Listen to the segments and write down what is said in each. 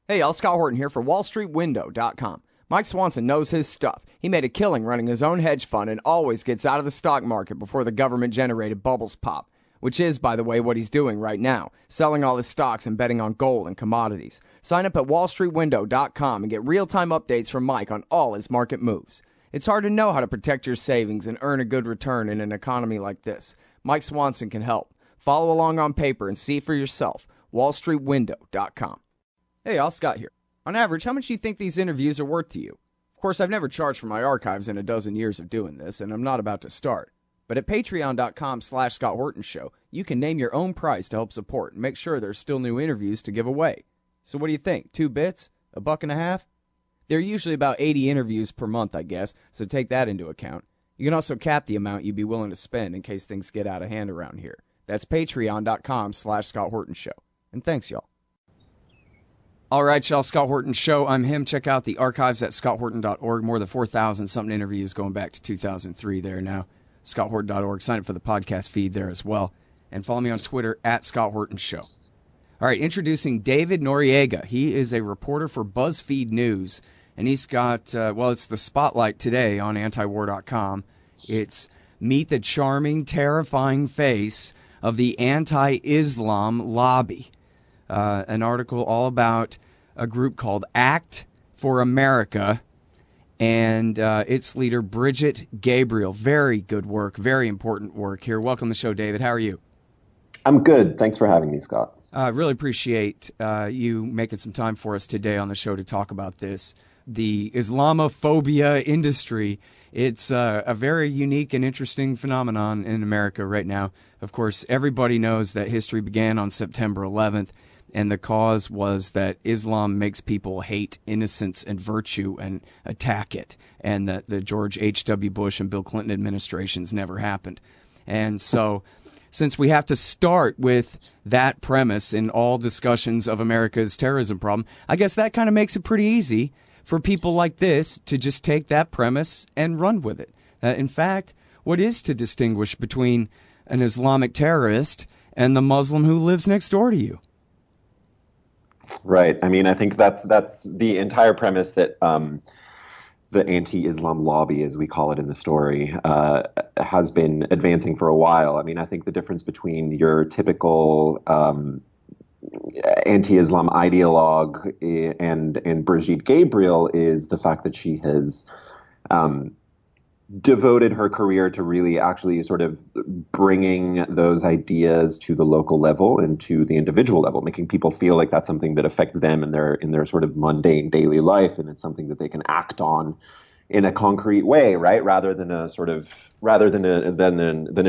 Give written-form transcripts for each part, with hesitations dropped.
Hey, y'all, Scott Horton here for WallStreetWindow.com. Mike Swanson knows his stuff. He made a killing running his own hedge fund and always gets out of the stock market before the government-generated bubbles pop, which is, by the way, what he's doing right now, selling all his stocks and betting on gold and commodities. Sign up at WallStreetWindow.com and get real-time updates from Mike on all his market moves. It's hard to know how to protect your savings and earn a good return in an economy like this. Mike Swanson can help. Follow along on paper and see for yourself. WallStreetWindow.com. Hey, y'all, Scott here. On average, how much do you think these interviews are worth to you? Of course, I've never charged for my archives in a dozen years of doing this, and I'm not about to start. But at patreon.com/Scott Horton Show, you can name your own price to help support and make sure there's still new interviews to give away. So what do you think? 2 bits? $1.50? There are usually about 80 interviews per month, I guess, so take that into account. You can also cap the amount you'd be willing to spend in case things get out of hand around here. That's patreon.com/Scott Horton Show. And thanks, y'all. All right, y'all, Scott Horton Show. I'm him. Check out the archives at scotthorton.org. More than 4,000-something interviews going back to 2003 there now. scotthorton.org. Sign up for the podcast feed there as well. And follow me on Twitter at Scott Horton Show. All right, introducing David Noriega. He is a reporter for Buzzfeed News. And he's got, it's the spotlight today on antiwar.com. It's Meet the Charming, Terrifying Face of the Anti-Islam Lobby. An article all about a group called Act for America and its leader, Brigitte Gabriel. Very good work, very important work here. Welcome to the show, David. How are you? I'm good. Thanks for having me, Scott. I really appreciate you making some time for us today on the show to talk about this. The Islamophobia industry, it's a very unique and interesting phenomenon in America right now. Of course, everybody knows that history began on September 11th. And the cause was that Islam makes people hate innocence and virtue and attack it. And that the George H.W. Bush and Bill Clinton administrations never happened. And so since we have to start with that premise in all discussions of America's terrorism problem, I guess that kind of makes it pretty easy for people like this to just take that premise and run with it. In fact, what is to distinguish between an Islamic terrorist and the Muslim who lives next door to you? Right. I mean, I think that's the entire premise that the anti-Islam lobby, as we call it in the story, has been advancing for a while. I mean, I think the difference between your typical anti-Islam ideologue and Brigitte Gabriel is the fact that she has devoted her career to really actually sort of bringing those ideas to the local level and to the individual level, making people feel like that's something that affects them in their sort of mundane daily life, and it's something that they can act on in a concrete way, right? Rather than an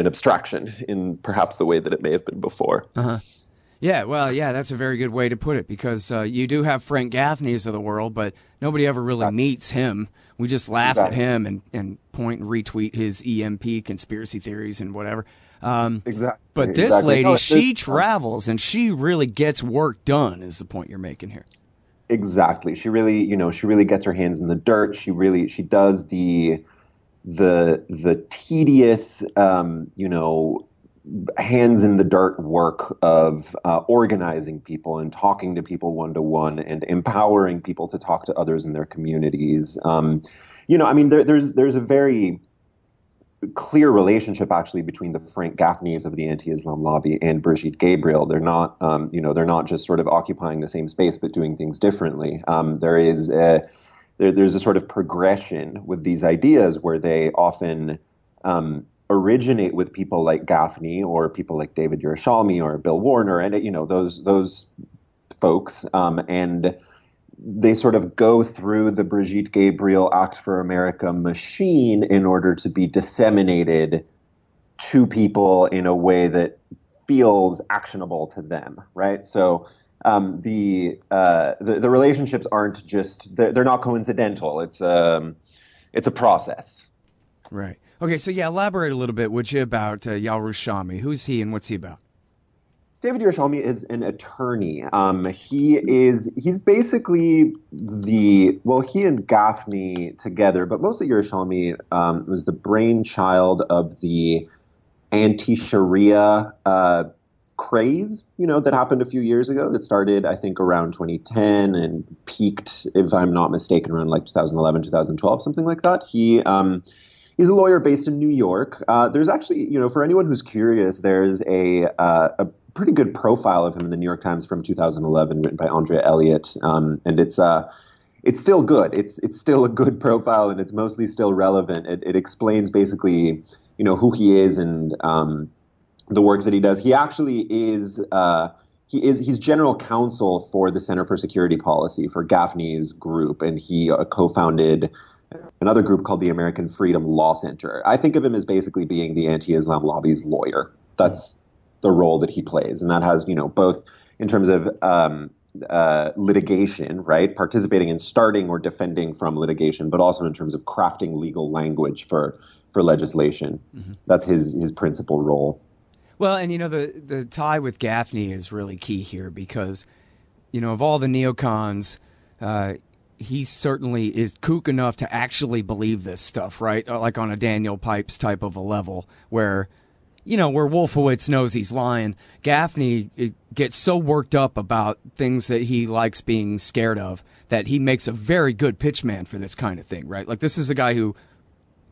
abstraction in perhaps the way that it may have been before. Uh-huh. Yeah, well, yeah, that's a very good way to put it, because you do have Frank Gaffneys of the world, but nobody ever really meets him. We just laugh at him and point and retweet his EMP conspiracy theories and whatever. But this lady, she travels and she really gets work done, is the point you're making here. Exactly. She really gets her hands in the dirt. She does the tedious, hands in the dirt work of organizing people and talking to people one-to-one and empowering people to talk to others in their communities. There's a very clear relationship actually between the Frank Gaffneys of the anti-Islam lobby and Brigitte Gabriel. They're not, they're not just sort of occupying the same space, but doing things differently. There's a sort of progression with these ideas where they often, originate with people like Gaffney or people like David Yerushalmi or Bill Warner and those folks, and they sort of go through the Brigitte Gabriel Act for America machine in order to be disseminated to people in a way that feels actionable to them, right? So the relationships aren't just they're not coincidental. It's a process. Right. Okay, so elaborate a little bit, would you, about Yerushalmi. Who's he and what's he about? David Yerushalmi is an attorney. He's basically he and Gaffney together, but mostly Yerushalmi was the brainchild of the anti-Sharia craze, that happened a few years ago that started, I think, around 2010 and peaked, if I'm not mistaken, around like 2011, 2012, something like that. He's a lawyer based in New York. There's actually, for anyone who's curious, there's a pretty good profile of him in the New York Times from 2011 written by Andrea Elliott. And it's still good. It's still a good profile, and it's mostly still relevant. It explains basically, who he is and the work that he does. He actually is he's general counsel for the Center for Security Policy for Gaffney's group, and he co-founded another group called the American Freedom Law Center. I think of him as basically being the anti-Islam lobby's lawyer. That's the role that he plays, and that has both in terms of litigation, right, participating in starting or defending from litigation, but also in terms of crafting legal language for legislation. Mm-hmm. That's his principal role. Well, and the tie with Gaffney is really key here because, of all the neocons, he certainly is kook enough to actually believe this stuff, right? Like on a Daniel Pipes type of a level where, where Wolfowitz knows he's lying. Gaffney gets so worked up about things that he likes being scared of that he makes a very good pitchman for this kind of thing, right? Like this is a guy who,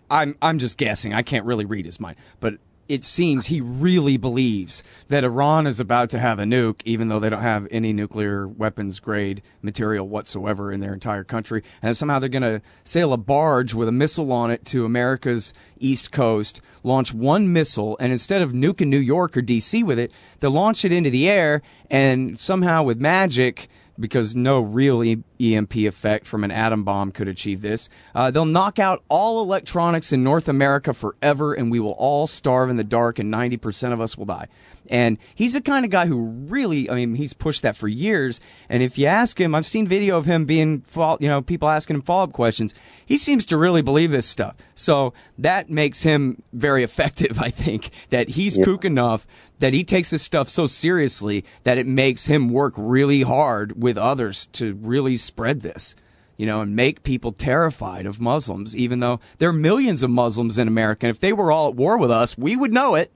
I'm just guessing, I can't really read his mind, but it seems he really believes that Iran is about to have a nuke, even though they don't have any nuclear weapons grade material whatsoever in their entire country. And somehow they're going to sail a barge with a missile on it to America's East Coast, launch one missile, and instead of nuking New York or D.C. with it, they'll launch it into the air, and somehow with magic, because no real EMP effect from an atom bomb could achieve this, they'll knock out all electronics in North America forever, and we will all starve in the dark, and 90% of us will die. And he's the kind of guy who really, he's pushed that for years. And if you ask him, I've seen video of him being, people asking him follow-up questions. He seems to really believe this stuff. So that makes him very effective, I think, that he's kook enough that he takes this stuff so seriously that it makes him work really hard with others to really spread this, and make people terrified of Muslims, even though there are millions of Muslims in America. And if they were all at war with us, we would know it.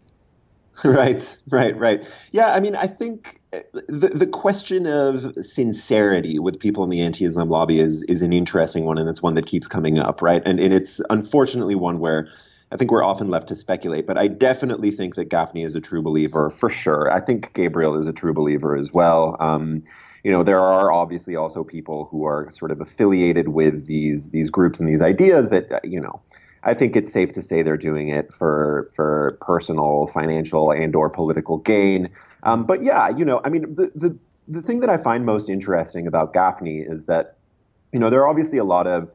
Right. Yeah, I think the question of sincerity with people in the anti-Islam lobby is an interesting one, and it's one that keeps coming up, right? And it's unfortunately one where I think we're often left to speculate, but I definitely think that Gaffney is a true believer, for sure. I think Gabriel is a true believer as well. There are obviously also people who are sort of affiliated with these groups and these ideas that, I think it's safe to say they're doing it for personal, financial, and or political gain. But yeah, the thing that I find most interesting about Gaffney is that, there are obviously a lot of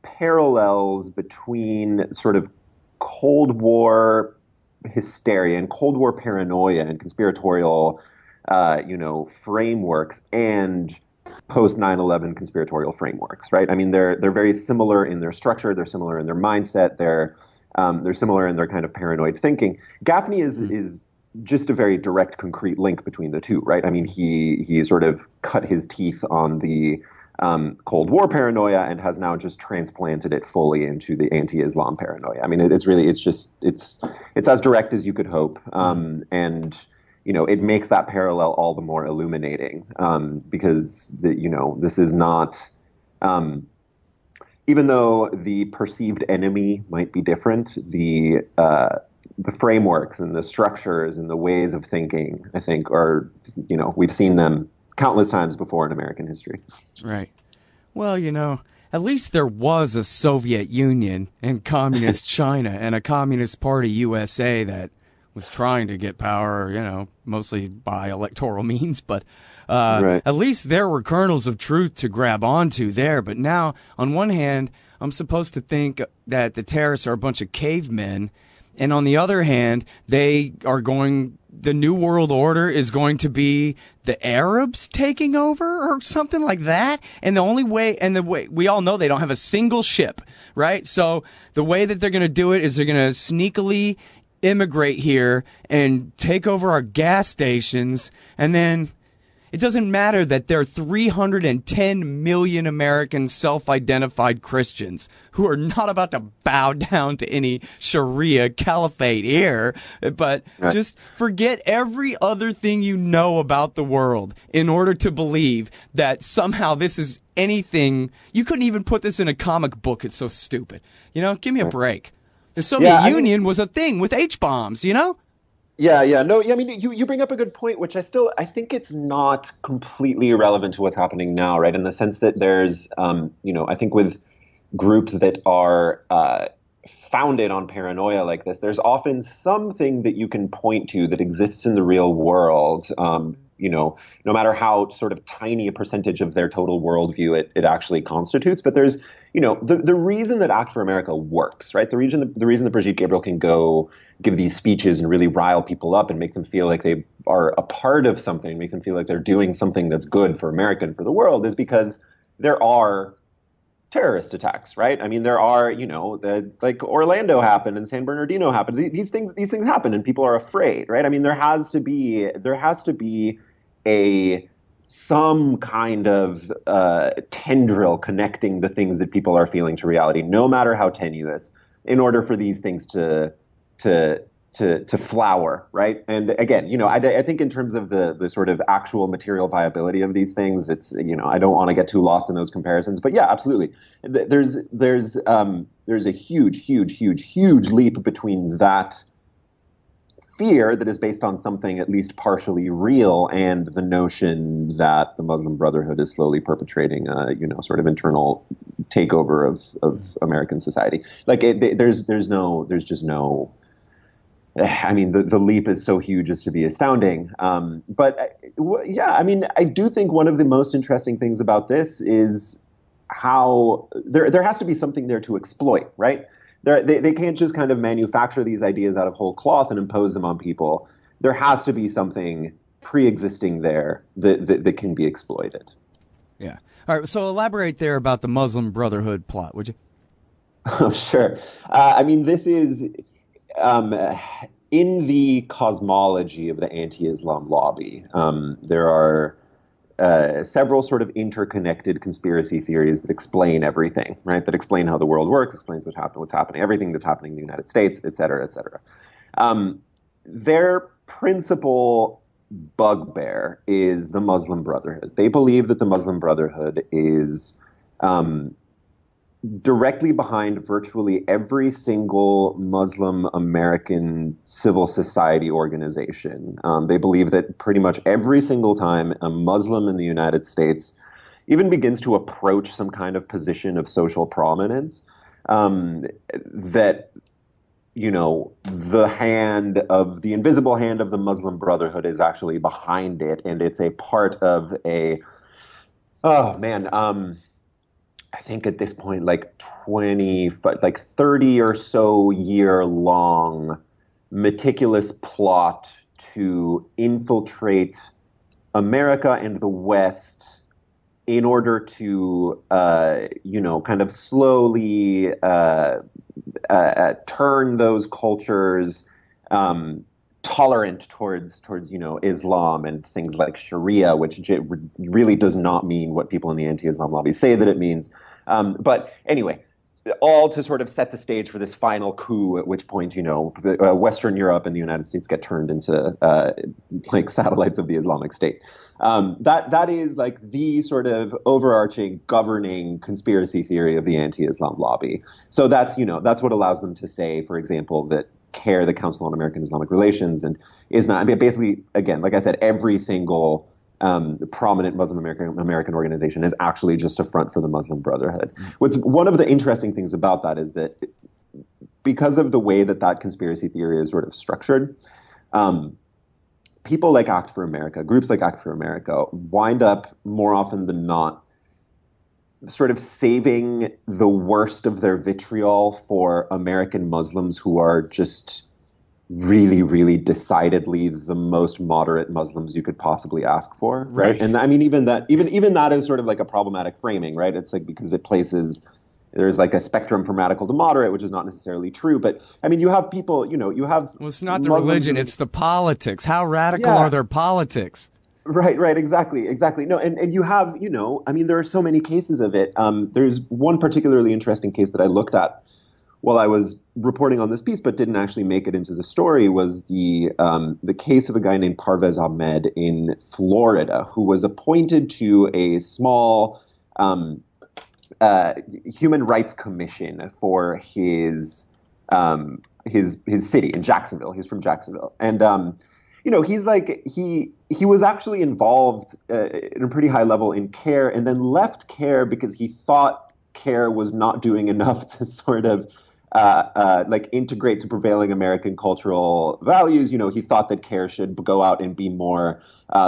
parallels between sort of Cold War hysteria and Cold War paranoia and conspiratorial, frameworks and post 9/11 conspiratorial frameworks, right? They're very similar in their structure. They're similar in their mindset. They're similar in their kind of paranoid thinking. Gaffney is just a very direct, concrete link between the two, right? He sort of cut his teeth on the Cold War paranoia and has now just transplanted it fully into the anti-Islam paranoia. It's as direct as you could hope, and it makes that parallel all the more illuminating because this is not, even though the perceived enemy might be different, the frameworks and the structures and the ways of thinking, I think, are, we've seen them countless times before in American history. Right. Well, at least there was a Soviet Union and communist China and a Communist Party USA that was trying to get power, mostly by electoral means, but right. At least there were kernels of truth to grab onto there. But now, on one hand, I'm supposed to think that the terrorists are a bunch of cavemen, and on the other hand, the New World Order is going to be the Arabs taking over or something like that. And the way we all know they don't have a single ship, right? So the way that they're going to do it is they're going to sneakily immigrate here and take over our gas stations, and then It doesn't matter that there are 310 million American self-identified Christians who are not about to bow down to any Sharia caliphate here, but just forget every other thing you know about the world in order to believe that somehow this is anything. You couldn't even put this in a comic book. It's so stupid. You know, give me a break. The Soviet Union was a thing with H-bombs, you know? Yeah. No, I mean, you bring up a good point, which I think it's not completely irrelevant to what's happening now, right? In the sense that there's, I think with groups that are founded on paranoia like this, there's often something that you can point to that exists in the real world, no matter how sort of tiny a percentage of their total worldview it actually constitutes. But there's, the reason that Act for America works, right? The reason that Brigitte Gabriel can go give these speeches and really rile people up and make them feel like they are a part of something, make them feel like they're doing something that's good for America and for the world, is because there are terrorist attacks, right? I mean, there are, like Orlando happened and San Bernardino happened. These things happen and people are afraid, right? I mean, there has to be some kind of tendril connecting the things that people are feeling to reality, no matter how tenuous, in order for these things to flower, right? And again, I think in terms of the sort of actual material viability of these things, it's, I don't want to get too lost in those comparisons, but yeah, absolutely. There's a huge leap between that fear that is based on something at least partially real and the notion that the Muslim Brotherhood is slowly perpetrating a, sort of internal takeover of American society. Like there's just no. I mean, the leap is so huge as to be astounding. But I mean, I do think one of the most interesting things about this is how there has to be something there to exploit, right? They can't just kind of manufacture these ideas out of whole cloth and impose them on people. There has to be something pre-existing there that can be exploited. Yeah. All right. So elaborate there about the Muslim Brotherhood plot, would you? Oh, sure. I mean, this is in the cosmology of the anti-Islam lobby. There are several sort of interconnected conspiracy theories that explain everything, right? That explain how the world works, explains what's happening, everything that's happening in the United States, et cetera, et cetera. Their principal bugbear is the Muslim Brotherhood. They believe that the Muslim Brotherhood is directly behind virtually every single Muslim American civil society organization. They believe that pretty much every single time a Muslim in the United States even begins to approach some kind of position of social prominence, that, the invisible hand of the Muslim Brotherhood is actually behind it, and it's a part of I think at this point, like 30 or so year long meticulous plot to infiltrate America and the West in order to, kind of slowly turn those cultures tolerant towards Islam and things like Sharia, which really does not mean what people in the anti-Islam lobby say that it means. But anyway, all to sort of set the stage for this final coup, at which point, Western Europe and the United States get turned into like satellites of the Islamic State. That is like the sort of overarching governing conspiracy theory of the anti-Islam lobby. So that's what allows them to say, for example, that CARE, the Council on American Islamic Relations, and is not, I mean, basically, again, like I said, every single prominent Muslim American organization is actually just a front for the Muslim Brotherhood. What's one of the interesting things about that is that because of the way that conspiracy theory is sort of structured, people like Act for America, groups like Act for America, wind up more often than not sort of saving the worst of their vitriol for American Muslims who are just really, really decidedly the most moderate Muslims you could possibly ask for, right? And I mean, even that is sort of like a problematic framing, right? It's like because it places there's like a spectrum from radical to moderate, which is not necessarily true. But I mean, you have people, you have. Well, it's not the religion; it's the politics. How radical are their politics? Right, exactly. No, and you have, I mean, there are so many cases of it. There's one particularly interesting case that I looked at while I was reporting on this piece, but didn't actually make it into the story, was the case of a guy named Parvez Ahmed in Florida, who was appointed to a small human rights commission for his city in Jacksonville. He's from Jacksonville, and he's like he was actually involved at a pretty high level in CARE, and then left CARE because he thought CARE was not doing enough to sort of like integrate to prevailing American cultural values. He thought that CARE should go out and be more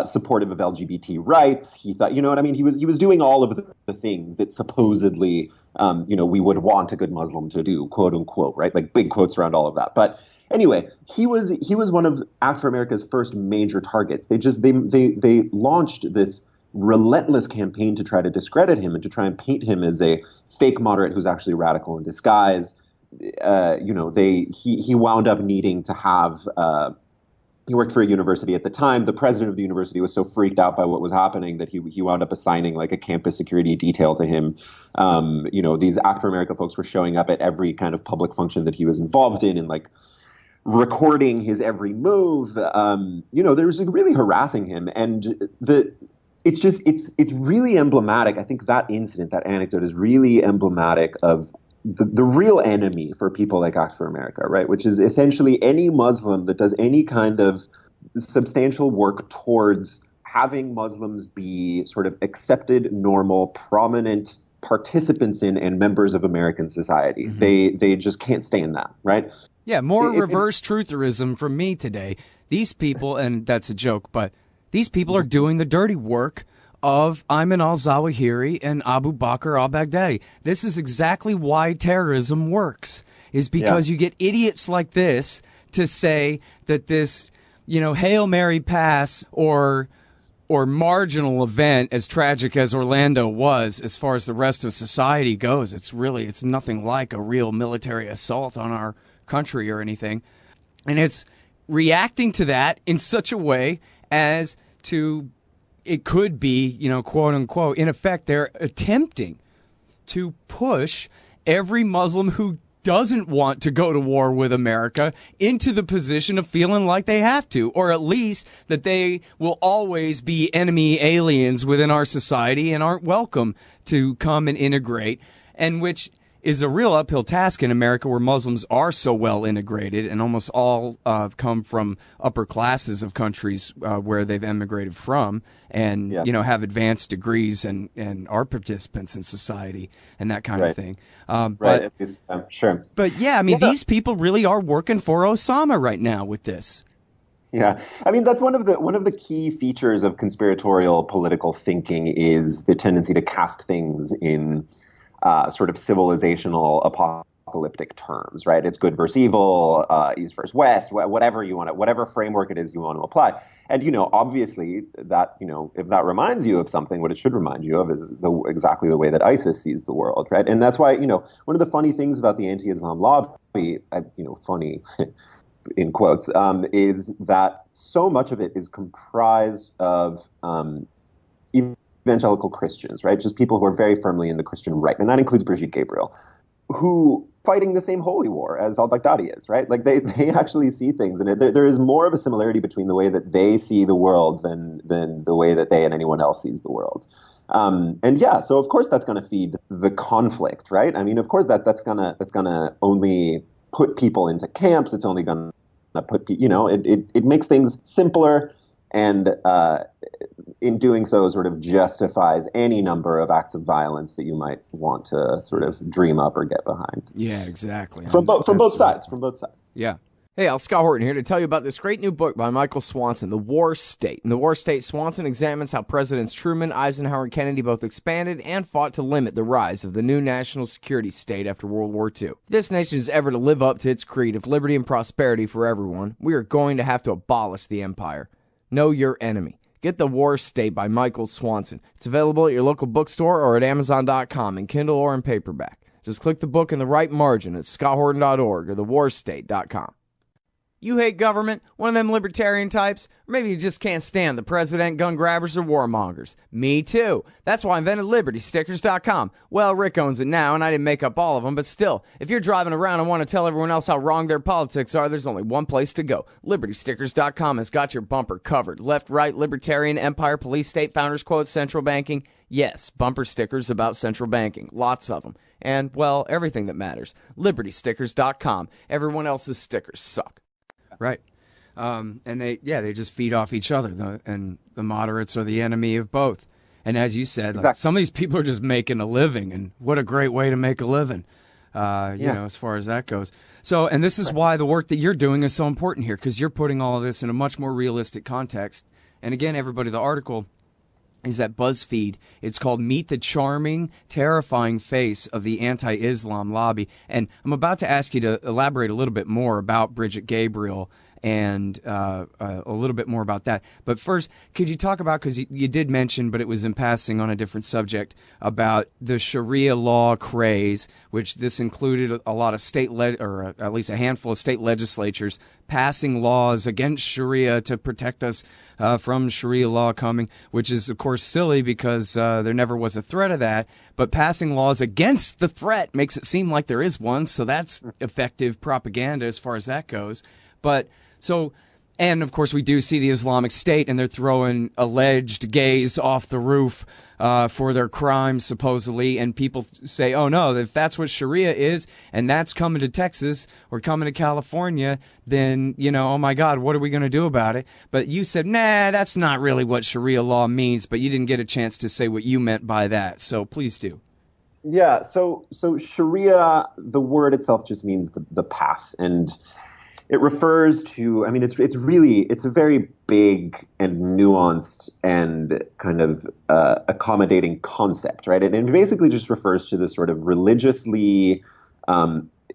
supportive of LGBT rights. He thought, you know what I mean? He was doing all of the things that supposedly, we would want a good Muslim to do, quote unquote, right? Like big quotes around all of that. But anyway, he was one of Act for America's first major targets. They launched this relentless campaign to try to discredit him and to try and paint him as a fake moderate who's actually radical in disguise. He wound up needing to have. He worked for a university at the time. The president of the university was so freaked out by what was happening that he wound up assigning like a campus security detail to him. These Act for America folks were showing up at every kind of public function that he was involved in and like recording his every move. There was like, really harassing him, and it's really emblematic. I think that incident, that anecdote, is really emblematic of the real enemy for people like Act for America, right? Which is essentially any Muslim that does any kind of substantial work towards having Muslims be sort of accepted, normal, prominent participants in and members of American society. Mm-hmm. They just can't stand that, right? Yeah, more reverse trutherism from me today. These people, and that's a joke, but these people are doing the dirty work of Ayman al-Zawahiri and Abu Bakr al-Baghdadi. This is exactly why terrorism works, is because you get idiots like this to say that this, Hail Mary pass or marginal event, as tragic as Orlando was, as far as the rest of society goes, it's nothing like a real military assault on our country or anything. And it's reacting to that in such a way as to, it could be, quote unquote, in effect, they're attempting to push every Muslim who doesn't want to go to war with America into the position of feeling like they have to, or at least that they will always be enemy aliens within our society and aren't welcome to come and integrate, and which is a real uphill task in America, where Muslims are so well integrated and almost all come from upper classes of countries where they've emigrated from, and have advanced degrees and are participants in society and that kind of thing. But sure. But yeah, I mean, these people really are working for Osama right now with this. Yeah, I mean, that's one of the key features of conspiratorial political thinking, is the tendency to cast things in sort of civilizational apocalyptic terms, right? It's good versus evil, East versus West, whatever you want, whatever framework it is you want to apply. And, obviously that, if that reminds you of something, what it should remind you of is exactly the way that ISIS sees the world, right? And that's why, one of the funny things about the anti-Islam lobby, funny in quotes, is that so much of it is comprised of evangelical Christians, right? Just people who are very firmly in the Christian right. And that includes Brigitte Gabriel, who fighting the same holy war as al-Baghdadi is, right? Like they actually see things. And there is more of a similarity between the way that they see the world than the way that they and anyone else sees the world. So of course that's going to feed the conflict, right? I mean, of course that's gonna only put people into camps. It's only going to put, it makes things simpler. And in doing so, sort of justifies any number of acts of violence that you might want to sort of dream up or get behind. Yeah, exactly. From both sides. Yeah. Hey, Al, Scott Horton here to tell you about this great new book by Michael Swanson, The War State. In The War State, Swanson examines how Presidents Truman, Eisenhower, and Kennedy both expanded and fought to limit the rise of the new national security state after World War II. If this nation is ever to live up to its creed of liberty and prosperity for everyone, we are going to have to abolish the empire. Know your enemy. Get The War State by Michael Swanson. It's available at your local bookstore or at Amazon.com in Kindle or in paperback. Just click the book in the right margin at scotthorton.org or thewarstate.com. You hate government, one of them libertarian types, or maybe you just can't stand the president, gun grabbers, or warmongers. Me too. That's why I invented LibertyStickers.com. Well, Rick owns it now, and I didn't make up all of them, but still, if you're driving around and want to tell everyone else how wrong their politics are, there's only one place to go. LibertyStickers.com has got your bumper covered. Left, right, libertarian, empire, police, state, founders quote, central banking. Yes, bumper stickers about central banking. Lots of them. And, well, everything that matters. LibertyStickers.com. Everyone else's stickers suck. Right. And they just feed off each other, and the moderates are the enemy of both. And as you said, like, some of these people are just making a living, and what a great way to make a living, you know, as far as that goes. So, and this is why the work that you're doing is so important here, because you're putting all of this in a much more realistic context. And again, everybody, the article is at Buzzfeed. It's called Meet the Charming, Terrifying Face of the Anti-Islam Lobby. And I'm about to ask you to elaborate a little bit more about Brigitte Gabriel and a little bit more about that. But first, could you talk about, because you did mention, but it was in passing on a different subject, about the Sharia law craze, which this included a lot of state, or at least a handful of state legislatures passing laws against Sharia to protect us from Sharia law coming, which is, of course, silly because there never was a threat of that. But passing laws against the threat makes it seem like there is one, so that's effective propaganda as far as that goes. But so, and of course, we do see the Islamic State, and they're throwing alleged gays off the roof for their crimes, supposedly. And people say, oh, no, if that's what Sharia is, and that's coming to Texas or coming to California, then, you know, oh, my God, what are we going to do about it? But you said, nah, that's not really what Sharia law means, but you didn't get a chance to say what you meant by that. So please do. Yeah, so Sharia, the word itself just means the path, and it refers to, I mean, it's a very big and nuanced and kind of accommodating concept, right? And it basically just refers to the sort of religiously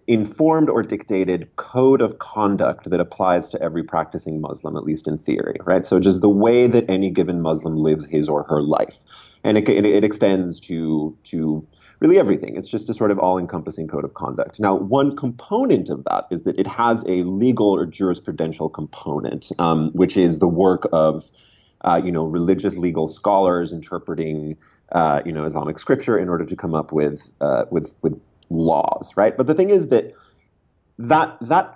informed or dictated code of conduct that applies to every practicing Muslim, at least in theory, right? So just the way that any given Muslim lives his or her life. And it extends to really everything. It's just a sort of all-encompassing code of conduct. Now, one component of that is that it has a legal or jurisprudential component, which is the work of, religious legal scholars interpreting, Islamic scripture in order to come up with laws, right? But the thing is that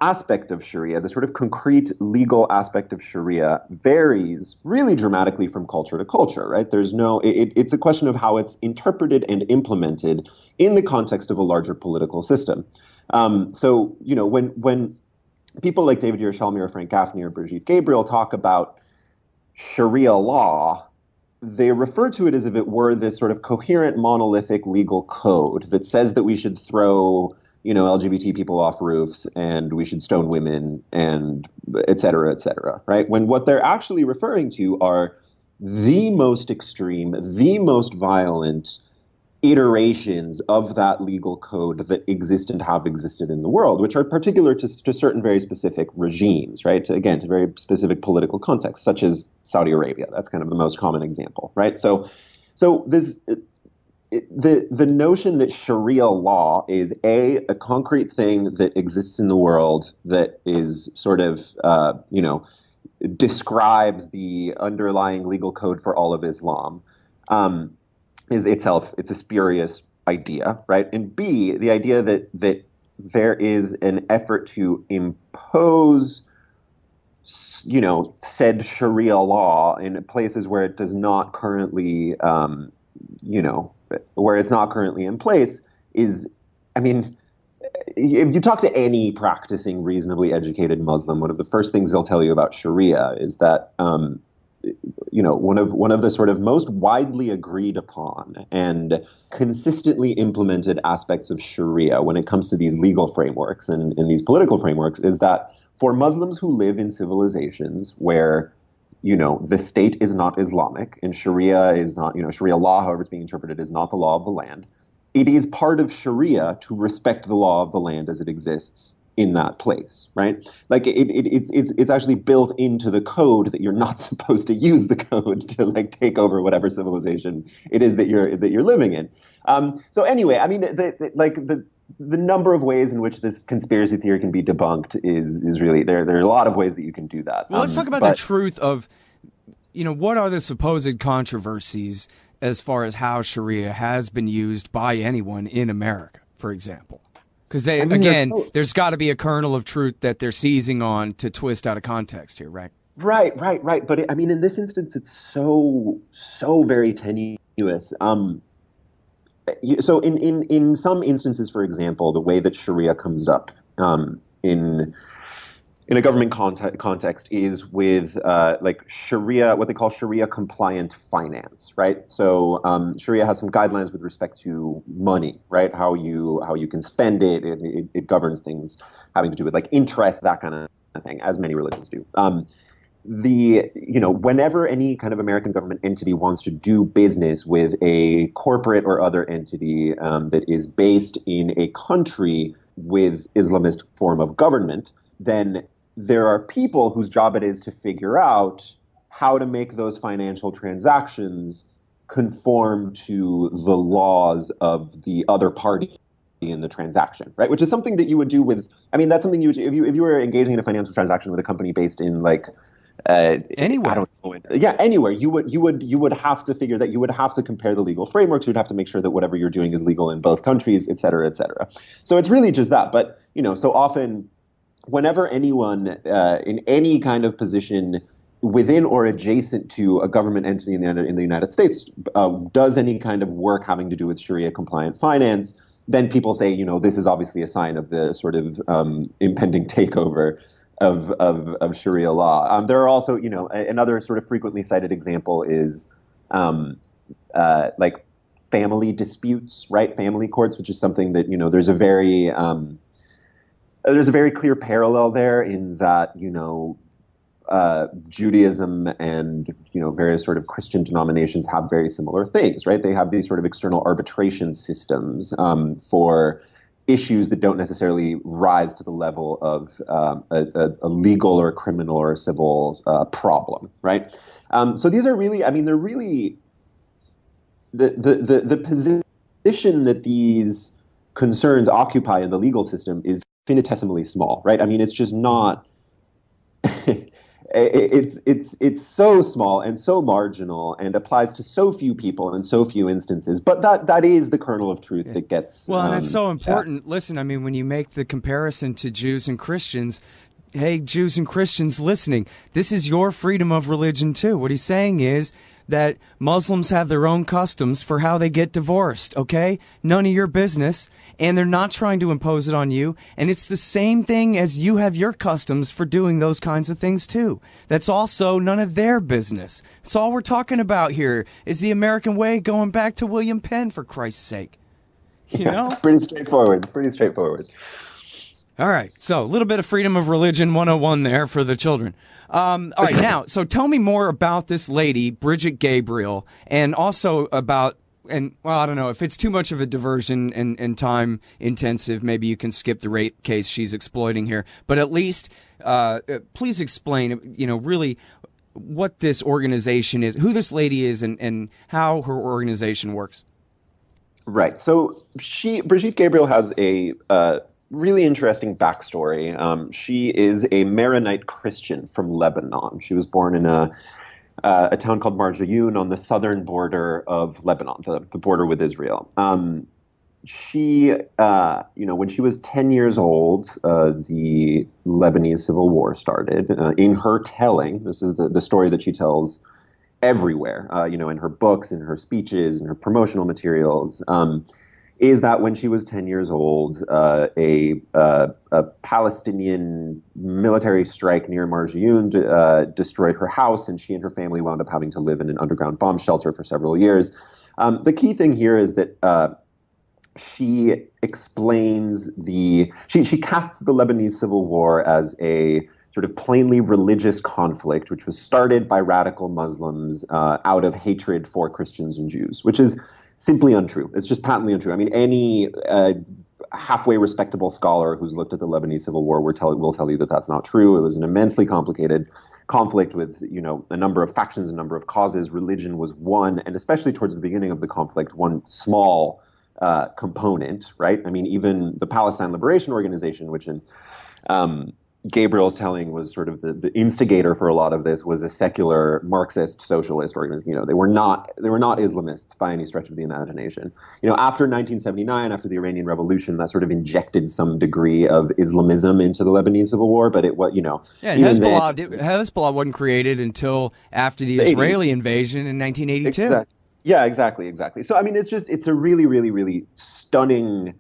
aspect of Sharia, the sort of concrete legal aspect of Sharia, varies really dramatically from culture to culture, right? It's a question of how it's interpreted and implemented in the context of a larger political system. So, when people like David Yerushalmi or Frank Gaffney or Brigitte Gabriel talk about Sharia law, they refer to it as if it were this sort of coherent, monolithic legal code that says that we should throw LGBT people off roofs and we should stone women and et cetera, right? When what they're actually referring to are the most extreme, the most violent iterations of that legal code that exist and have existed in the world, which are particular to certain very specific regimes, right? To very specific political contexts, such as Saudi Arabia. That's kind of the most common example, right? So this... The notion that Sharia law is a concrete thing that exists in the world that is sort of, describes the underlying legal code for all of Islam, is itself, it's a spurious idea, right? And B, the idea that there is an effort to impose, said Sharia law in places where it does not currently, where it's not currently in place is, I mean, if you talk to any practicing, reasonably educated Muslim, one of the first things they'll tell you about Sharia is that, one of the sort of most widely agreed upon and consistently implemented aspects of Sharia when it comes to these legal frameworks and these political frameworks is that for Muslims who live in civilizations where the state is not Islamic and Sharia is not, Sharia law, however it's being interpreted, is not the law of the land. It is part of Sharia to respect the law of the land as it exists in that place, right? Like it's actually built into the code that you're not supposed to use the code to take over whatever civilization it is that you're living in. So anyway, I mean, the number of ways in which this conspiracy theory can be debunked is really there. There are a lot of ways that you can do that. Well, let's talk about the truth of, what are the supposed controversies as far as how Sharia has been used by anyone in America, for example? Because there's got to be a kernel of truth that they're seizing on to twist out of context here, right? Right. But in this instance, it's so very tenuous. So in some instances, for example, the way that Sharia comes up in a government context is with like Sharia, what they call Sharia compliant finance, right? So Sharia has some guidelines with respect to money, right? How you can spend it. It governs things having to do with like interest, that kind of thing, as many religions do. Whenever any kind of American government entity wants to do business with a corporate or other entity that is based in a country with Islamist form of government, then there are people whose job it is to figure out how to make those financial transactions conform to the laws of the other party in the transaction, right? Which is something that you would do with, that's something you would do if you were engaging in a financial transaction with a company based in like, anywhere. I don't know. Yeah, anywhere. You would have to figure that you would have to compare the legal frameworks. You'd have to make sure that whatever you're doing is legal in both countries, et cetera, et cetera. So it's really just that. But, so often whenever anyone in any kind of position within or adjacent to a government entity in the United States does any kind of work having to do with Sharia compliant finance, then people say, this is obviously a sign of the sort of impending takeover of Sharia law. There are also, another sort of frequently cited example is like family disputes, right? Family courts, which is something that, there's a very clear parallel there in that, Judaism and, various sort of Christian denominations have very similar things, right? They have these sort of external arbitration systems for issues that don't necessarily rise to the level of a legal or criminal or civil problem, right? So these are really, they're really the position that these concerns occupy in the legal system is infinitesimally small, right? It's just not. It's so small and so marginal and applies to so few people in so few instances. But that is the kernel of truth that gets. Well, and it's so important. Yeah. Listen, when you make the comparison to Jews and Christians, hey, Jews and Christians listening, this is your freedom of religion too. What he's saying is that Muslims have their own customs for how they get divorced, okay? None of your business, and they're not trying to impose it on you, and it's the same thing as you have your customs for doing those kinds of things too. That's also none of their business. That's all we're talking about here is the American way, going back to William Penn, for Christ's sake. You know? It's pretty straightforward. All right, so a little bit of freedom of religion 101 there for the children. All right, now, so tell me more about this lady, Brigitte Gabriel, and also about, and well, I don't know, if it's too much of a diversion and time intensive, maybe you can skip the rape case she's exploiting here. But at least, please explain, really what this organization is, who this lady is, and how her organization works. Right. So Brigitte Gabriel has a really interesting backstory. She is a Maronite Christian from Lebanon. She was born in a town called Marjayoun on the southern border of Lebanon, the border with Israel. She, when she was 10 years old, the Lebanese Civil War started. In her telling, this is the story that she tells everywhere, in her books, in her speeches, in her promotional materials, is that when she was 10 years old, a Palestinian military strike near Marjayoun destroyed her house, and she and her family wound up having to live in an underground bomb shelter for several years. The key thing here is that she explains she casts the Lebanese Civil War as a sort of plainly religious conflict, which was started by radical Muslims out of hatred for Christians and Jews, which is simply untrue. It's just patently untrue. Any halfway respectable scholar who's looked at the Lebanese Civil War will tell you that that's not true. It was an immensely complicated conflict with, a number of factions, a number of causes. Religion was one, and especially towards the beginning of the conflict, one small component, right? I mean, even the Palestine Liberation Organization, which in Gabriel's telling was sort of the instigator for a lot of this, was a secular Marxist socialist organization. You know, they were not Islamists by any stretch of the imagination. You know, after 1979, after the Iranian Revolution, that sort of injected some degree of Islamism into the Lebanese Civil War. But it was, you know, yeah, and Hezbollah wasn't created until after the Israeli invasion in 1982. Exactly. Yeah, exactly. So I mean, it's a really, really, really stunning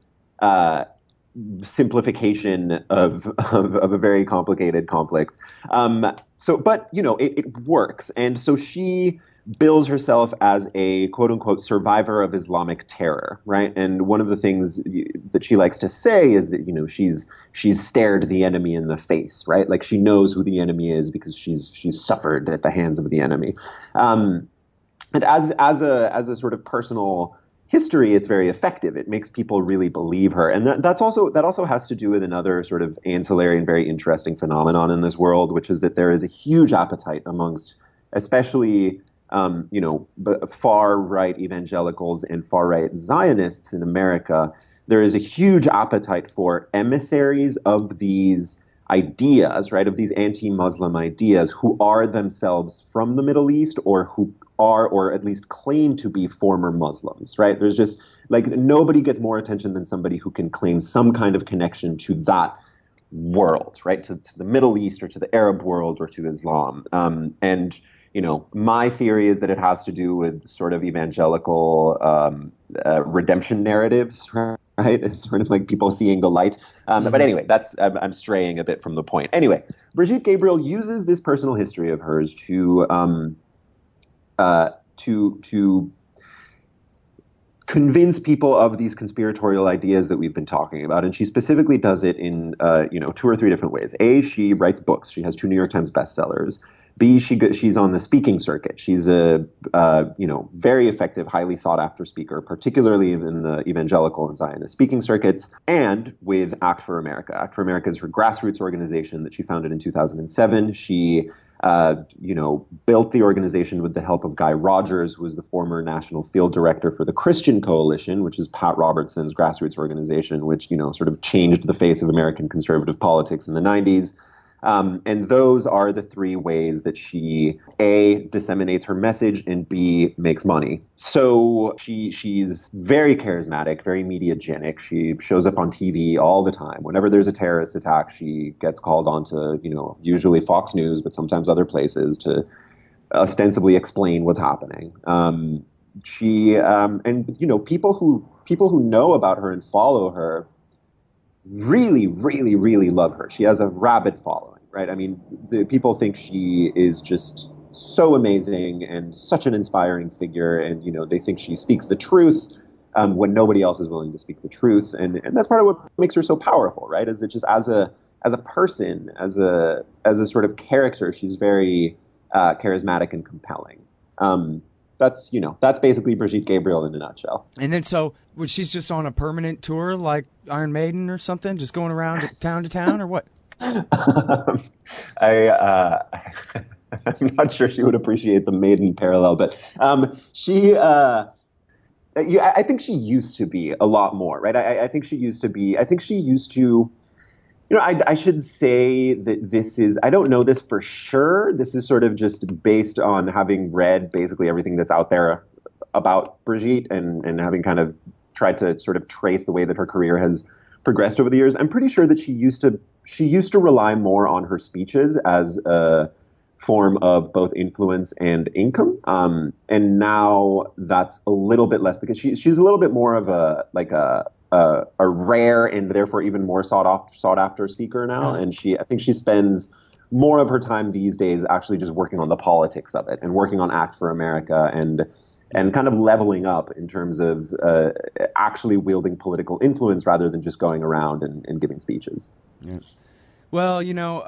simplification of a very complicated conflict. But you know, it works, and so she bills herself as a quote unquote survivor of Islamic terror, right? And one of the things that she likes to say is that, you know, she's stared the enemy in the face, right? Like, she knows who the enemy is because she's suffered at the hands of the enemy. And as a sort of personal history, it's very effective. It makes people really believe her. And that also has to do with another sort of ancillary and very interesting phenomenon in this world, which is that there is a huge appetite amongst, especially, you know, far-right evangelicals and far-right Zionists in America. There is a huge appetite for emissaries of these ideas, right, of these anti-Muslim ideas, who are themselves from the Middle East, or who are, or at least claim to be, former Muslims, right? There's just, like, nobody gets more attention than somebody who can claim some kind of connection to that world, right, to the Middle East, or to the Arab world, or to Islam. And, you know, my theory is that it has to do with sort of evangelical redemption narratives, right? It's sort of like people seeing the light. But anyway, I'm straying a bit from the point. Anyway, Brigitte Gabriel uses this personal history of hers to convince people of these conspiratorial ideas that we've been talking about. And she specifically does it in, you know, 2 or 3 different ways. A, she writes books. She has 2 New York Times bestsellers. B, she's on the speaking circuit. She's a, you know, very effective, highly sought after speaker, particularly in the evangelical and Zionist speaking circuits, and with Act for America. Act for America is her grassroots organization that she founded in 2007. She you know, built the organization with the help of Guy Rogers, who was the former national field director for the Christian Coalition, which is Pat Robertson's grassroots organization, which, you know, sort of changed the face of American conservative politics in the 90s. And those are the 3 ways that she, A, disseminates her message, and B, makes money. So she's very charismatic, very mediagenic. She shows up on TV all the time. Whenever there's a terrorist attack, she gets called onto, you know, usually Fox News, but sometimes other places, to ostensibly explain what's happening. And, you know, people who know about her and follow her really, really, really love her. She has a rabid following, right? I mean, the people think she is just so amazing and such an inspiring figure, and, you know, they think she speaks the truth when nobody else is willing to speak the truth, and that's part of what makes her so powerful, right? Is that just as a person, as a sort of character, she's very charismatic and compelling. That's basically Brigitte Gabriel in a nutshell. And then, so she's just on a permanent tour like Iron Maiden or something, just going around town to town, or what? I'm not sure she would appreciate the Maiden parallel, but I think she used to be a lot more, right? I think she used to. You know, I should say that this is, I don't know this for sure. This is sort of just based on having read basically everything that's out there about Brigitte, and having kind of tried to sort of trace the way that her career has progressed over the years. I'm pretty sure that she used to rely more on her speeches as a form of both influence and income. And now that's a little bit less, because she's a little bit more of a rare and therefore even more sought after speaker now. And I think she spends more of her time these days actually just working on the politics of it, and working on Act for America, and kind of leveling up in terms of actually wielding political influence rather than just going around and giving speeches. Yeah. Well, you know,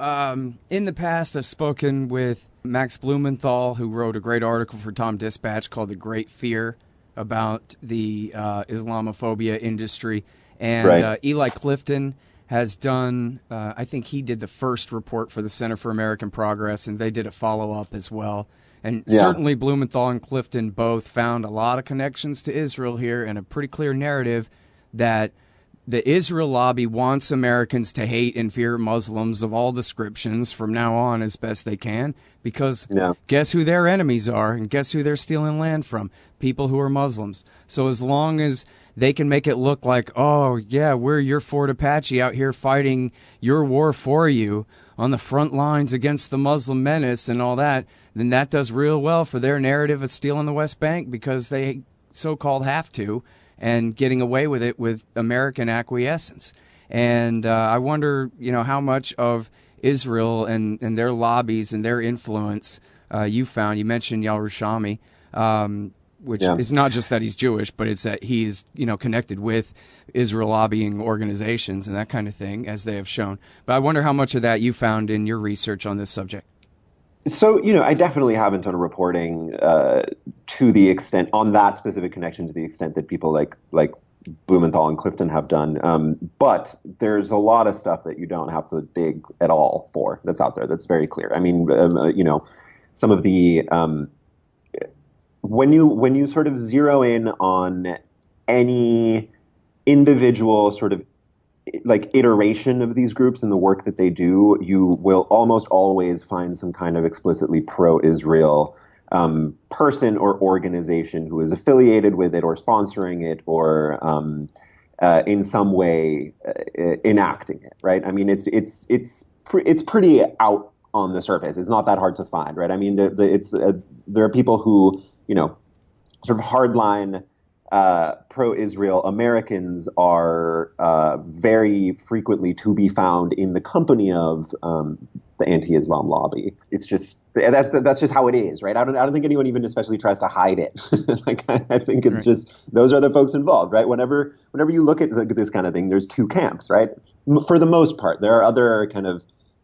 in the past I've spoken with Max Blumenthal, who wrote a great article for Tom Dispatch called The Great Fear, about the Islamophobia industry. And right. Eli Clifton has done, I think he did the first report for the Center for American Progress, and they did a follow-up as well. And certainly Blumenthal and Clifton both found a lot of connections to Israel here and a pretty clear narrative that the Israel lobby wants Americans to hate and fear Muslims of all descriptions from now on as best they can, because guess who their enemies are and guess who they're stealing land from? People who are Muslims. So as long as they can make it look like, oh, yeah, we're your Fort Apache out here fighting your war for you on the front lines against the Muslim menace and all that, then that does real well for their narrative of stealing the West Bank because they so-called have to, and getting away with it with American acquiescence. And I wonder, how much of Israel and their lobbies and their influence you found. You mentioned Yarushami, which is not just that he's Jewish, but it's that he's, connected with Israel lobbying organizations and that kind of thing, as they have shown. But I wonder how much of that you found in your research on this subject. So, I definitely haven't done reporting to the extent on that specific connection to the extent that people like Blumenthal and Clifton have done. But there's a lot of stuff that you don't have to dig at all for that's out there. That's very clear. I mean, some of the when you sort of zero in on any individual sort of like iteration of these groups and the work that they do, you will almost always find some kind of explicitly pro-Israel person or organization who is affiliated with it or sponsoring it or in some way enacting it, right? I mean, it's pretty out on the surface. It's not that hard to find, right? I mean, there are people who, sort of hardline pro-Israel Americans are very frequently to be found in the company of the anti-Islam lobby. It's just that's just how it is, right? I don't think anyone even especially tries to hide it. I think it's just those are the folks involved, right? Whenever you look at this kind of thing, there's two camps, right? For the most part, there are other kind of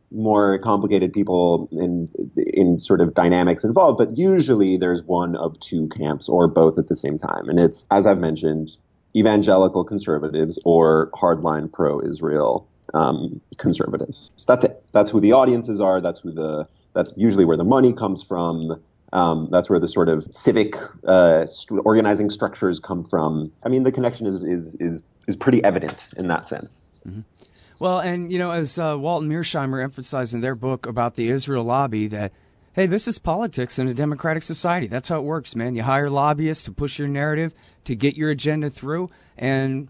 more complicated people in sort of dynamics involved, but usually there's one of two camps or both at the same time. And it's, as I've mentioned, evangelical conservatives or hardline pro-Israel conservatives. So that's it. That's who the audiences are. That's usually where the money comes from. That's where the sort of civic organizing structures come from. I mean, the connection is pretty evident in that sense. Mm-hmm. Well, and, as Walton Mearsheimer emphasized in their book about the Israel lobby, that, hey, this is politics in a democratic society. That's how it works, man. You hire lobbyists to push your narrative, to get your agenda through, and,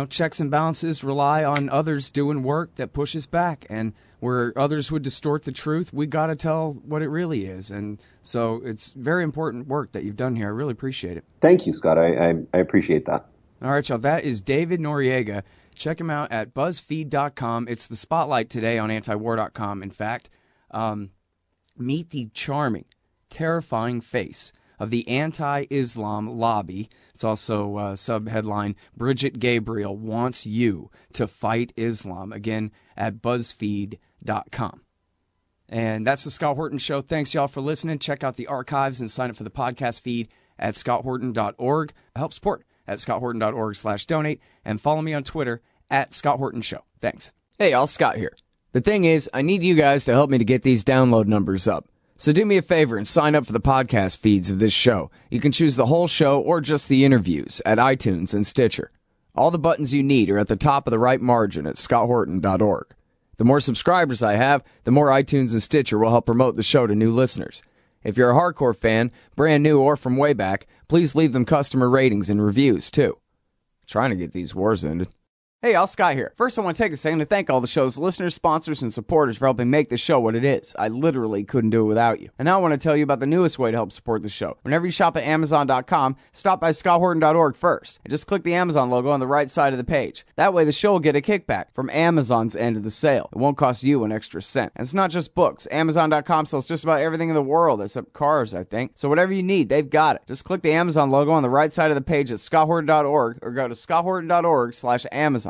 checks and balances rely on others doing work that pushes back. And where others would distort the truth, we got to tell what it really is. And so it's very important work that you've done here. I really appreciate it. Thank you, Scott. I appreciate that. All right, y'all. That is David Noriega. Check him out at Buzzfeed.com. It's the spotlight today on antiwar.com. In fact, meet the charming, terrifying face of the anti-Islam lobby. It's also sub-headline, Brigitte Gabriel wants you to fight Islam. Again, at Buzzfeed.com. And that's the Scott Horton Show. Thanks, y'all, for listening. Check out the archives and sign up for the podcast feed at scotthorton.org. Help support at scotthorton.org/donate, and follow me on Twitter at Scott Horton Show. Thanks. Hey, y'all, Scott here. The thing is, I need you guys to help me to get these download numbers up. So do me a favor and sign up for the podcast feeds of this show. You can choose the whole show or just the interviews at iTunes and Stitcher. All the buttons you need are at the top of the right margin at scotthorton.org. The more subscribers I have, the more iTunes and Stitcher will help promote the show to new listeners. If you're a hardcore fan, brand new or from way back, please leave them customer ratings and reviews, too. Trying to get these wars ended. Hey, y'all, Scott here. First, I want to take a second to thank all the show's listeners, sponsors, and supporters for helping make this show what it is. I literally couldn't do it without you. And now I want to tell you about the newest way to help support the show. Whenever you shop at Amazon.com, stop by scotthorton.org first, and just click the Amazon logo on the right side of the page. That way, the show will get a kickback from Amazon's end of the sale. It won't cost you an extra cent. And it's not just books. Amazon.com sells just about everything in the world, except cars, I think. So whatever you need, they've got it. Just click the Amazon logo on the right side of the page at scotthorton.org, or go to scotthorton.org/Amazon.